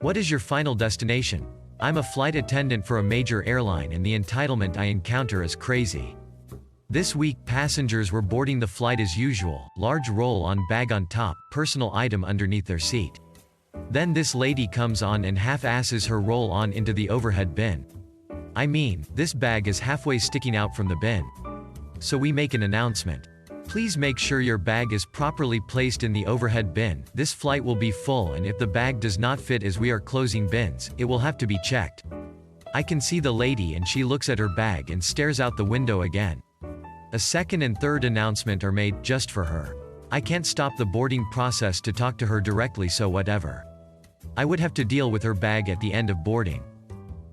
What is your final destination? I'm a flight attendant for a major airline and the entitlement I encounter is crazy. This week, passengers were boarding the flight as usual, large roll-on bag on top, personal item underneath their seat. Then this lady comes on and half-asses her roll-on into the overhead bin. I mean, this bag is halfway sticking out from the bin. So we make an announcement. Please make sure your bag is properly placed in the overhead bin. This flight will be full and if the bag does not fit as we are closing bins, it will have to be checked. I can see the lady and she looks at her bag and stares out the window again. A second and third announcement are made, just for her. I can't stop the boarding process to talk to her directly, so whatever. I would have to deal with her bag at the end of boarding.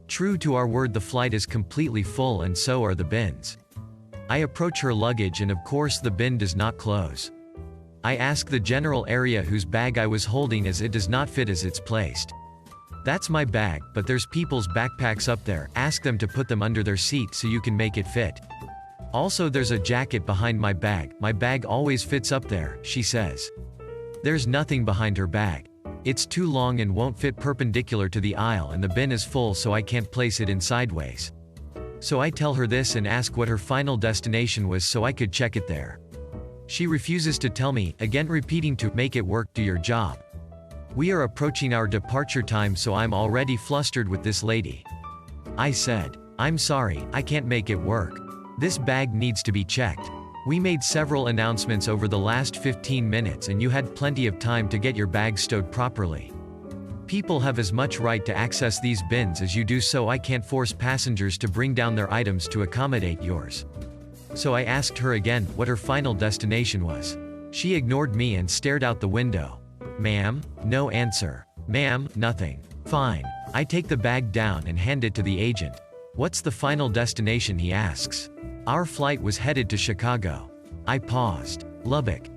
True to our word, the flight is completely full and so are the bins. I approach her luggage and of course the bin does not close. I ask the general area whose bag I was holding as it does not fit as it's placed. That's my bag, but there's people's backpacks up there, ask them to put them under their seat so you can make it fit. Also there's a jacket behind my bag always fits up there, she says. There's nothing behind her bag. It's too long and won't fit perpendicular to the aisle and the bin is full so I can't place it in sideways. So I tell her this and ask what her final destination was so I could check it there. She refuses to tell me, again repeating to make it work, do your job. We are approaching our departure time so I'm already flustered with this lady. I said, I'm sorry, I can't make it work. This bag needs to be checked. We made several announcements over the last 15 minutes and you had plenty of time to get your bag stowed properly. People have as much right to access these bins as you do, so I can't force passengers to bring down their items to accommodate yours. So I asked her again what her final destination was. She ignored me and stared out the window. Ma'am? No answer. Ma'am? Nothing. Fine. I take the bag down and hand it to the agent. What's the final destination, he asks. Our flight was headed to Chicago. I paused. Lubbock.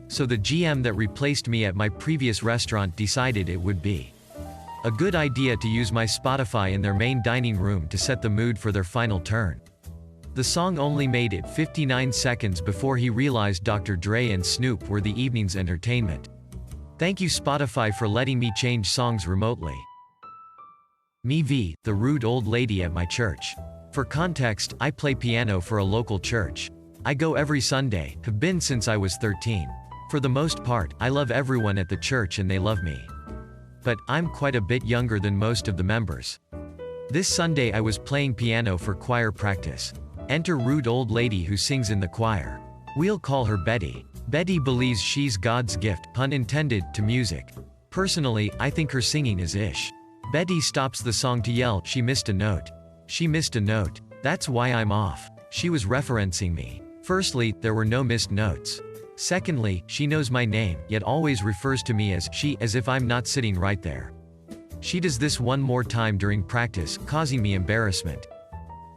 So the GM that replaced me at my previous restaurant decided it would be a good idea to use my Spotify in their main dining room to set the mood for their final turn. The song only made it 59 seconds before he realized Dr. Dre and Snoop were the evening's entertainment. Thank you Spotify for letting me change songs remotely. Me v. the rude old lady at my church. For context, I play piano for a local church. I go every Sunday, have been since I was 13. For the most part, I love everyone at the church and they love me. But, I'm quite a bit younger than most of the members. This Sunday I was playing piano for choir practice. Enter rude old lady who sings in the choir. We'll call her Betty. Betty believes she's God's gift, pun intended, to music. Personally, I think her singing is ish. Betty stops the song to yell, she missed a note. She missed a note. That's why I'm off. She was referencing me. Firstly, there were no missed notes. Secondly, she knows my name, yet always refers to me as she, as if I'm not sitting right there. She does this one more time during practice, causing me embarrassment.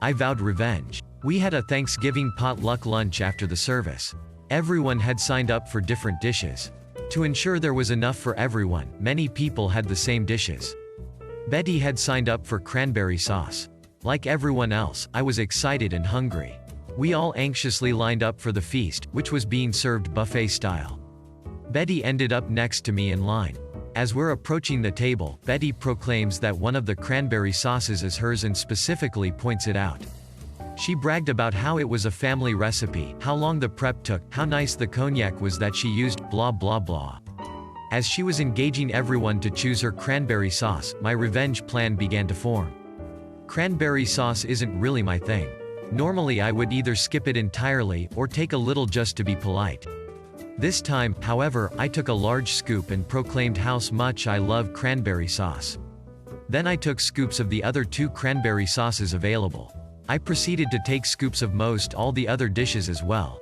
I vowed revenge. We had a Thanksgiving potluck lunch after the service. Everyone had signed up for different dishes. To ensure there was enough for everyone, many people had the same dishes. Betty had signed up for cranberry sauce. Like everyone else, I was excited and hungry. We all anxiously lined up for the feast, which was being served buffet style. Betty ended up next to me in line. As we're approaching the table, Betty proclaims that one of the cranberry sauces is hers and specifically points it out. She bragged about how it was a family recipe, how long the prep took, how nice the cognac was that she used, blah blah blah. As she was engaging everyone to choose her cranberry sauce, my revenge plan began to form. Cranberry sauce isn't really my thing. Normally I would either skip it entirely, or take a little just to be polite. This time, however, I took a large scoop and proclaimed how much I love cranberry sauce. Then I took scoops of the other 2 cranberry sauces available. I proceeded to take scoops of most all the other dishes as well.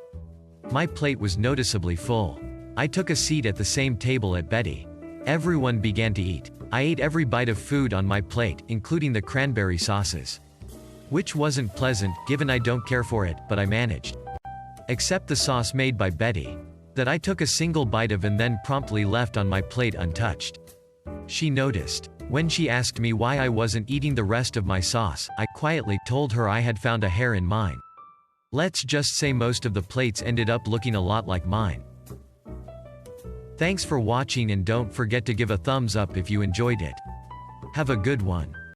My plate was noticeably full. I took a seat at the same table at Betty. Everyone began to eat. I ate every bite of food on my plate, including the cranberry sauces. Which wasn't pleasant, given I don't care for it, but I managed. Except the sauce made by Betty. That I took a single bite of and then promptly left on my plate untouched. She noticed. When she asked me why I wasn't eating the rest of my sauce, I quietly told her I had found a hair in mine. Let's just say most of the plates ended up looking a lot like mine. Thanks for watching and don't forget to give a thumbs up if you enjoyed it. Have a good one.